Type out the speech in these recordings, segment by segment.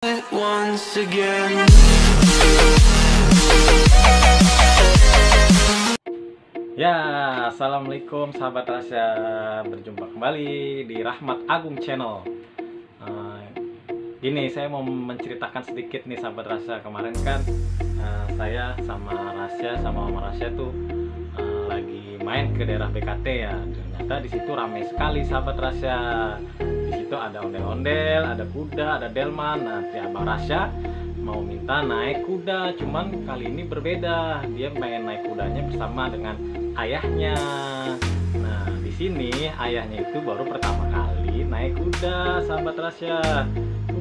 once again. Ya, assalamualaikum sahabat Rasya, berjumpa kembali di Rahmat Agung Channel. Ini saya mau menceritakan sedikit nih sahabat Rasya. Kemarin kan saya sama Rasya sama Mama Rasya tuh lagi main ke daerah BKT ya. Ternyata di situ ramai sekali sahabat Rasya. Di situ ada ondel-ondel, ada kuda, ada delman. Nanti Abang Rasya mau minta naik kuda, cuman kali ini berbeda. Dia pengen naik kudanya bersama dengan ayahnya. Nah, di sini ayahnya itu baru pertama kali naik kuda, sahabat Rasya.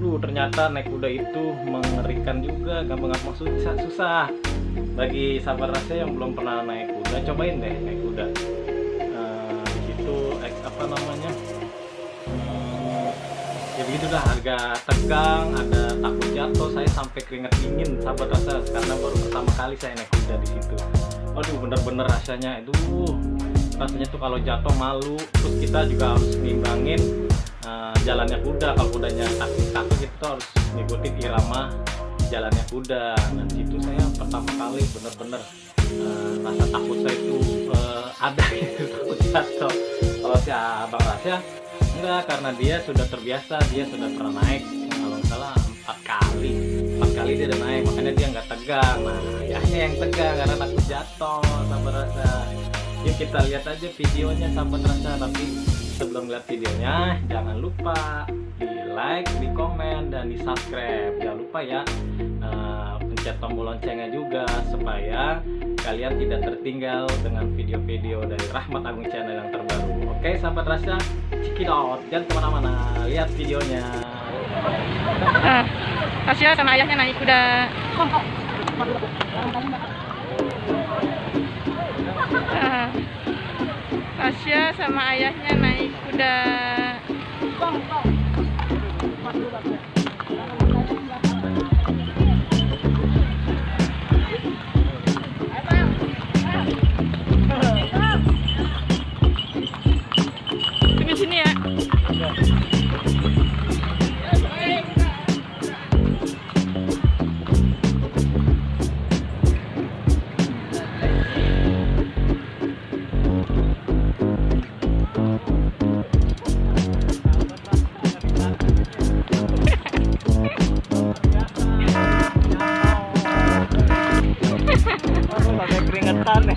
Ternyata naik kuda itu mengerikan juga, gampang-gampang susah. Bagi sahabat Rasya yang belum pernah naik kuda, cobain deh naik kuda. Di situ apa namanya? Ya begitu dah, harga tegang, ada takut jatuh, saya sampai keringat dingin sahabat Rasya karena baru pertama kali saya naik kuda di situ. Aduh, bener-bener rasanya itu rasanya tuh kalau jatuh malu, terus kita juga harus nimbangin jalannya kuda. Kalau kudanya takut kita harus ngikutin irama jalannya kuda. Nah, situ saya pertama kali bener-bener rasa takut saya itu ada gitu, takut jatuh. Kalau si Abang Rasya enggak, karena dia sudah terbiasa, dia sudah pernah naik kalau nggak salah 4 kali dia udah naik, makanya dia nggak tegang. Nah, ayahnya yang tegang karena takut jatuh sahabat Rasya. Yuk kita lihat aja videonya sahabat Rasya. Tapi sebelum lihat videonya, jangan lupa di like, di komen, dan di subscribe. Jangan lupa ya pencet tombol loncengnya juga supaya kalian tidak tertinggal dengan video-video dari Rahmat Agung Channel yang terbaru. Oke sahabat Rasya, check it out, jangan kemana-mana, lihat videonya. Rasya sama ayahnya naik kuda. Rasya sama ayahnya naik kuda. Tunggu sini ya. Pakai keringetan ya.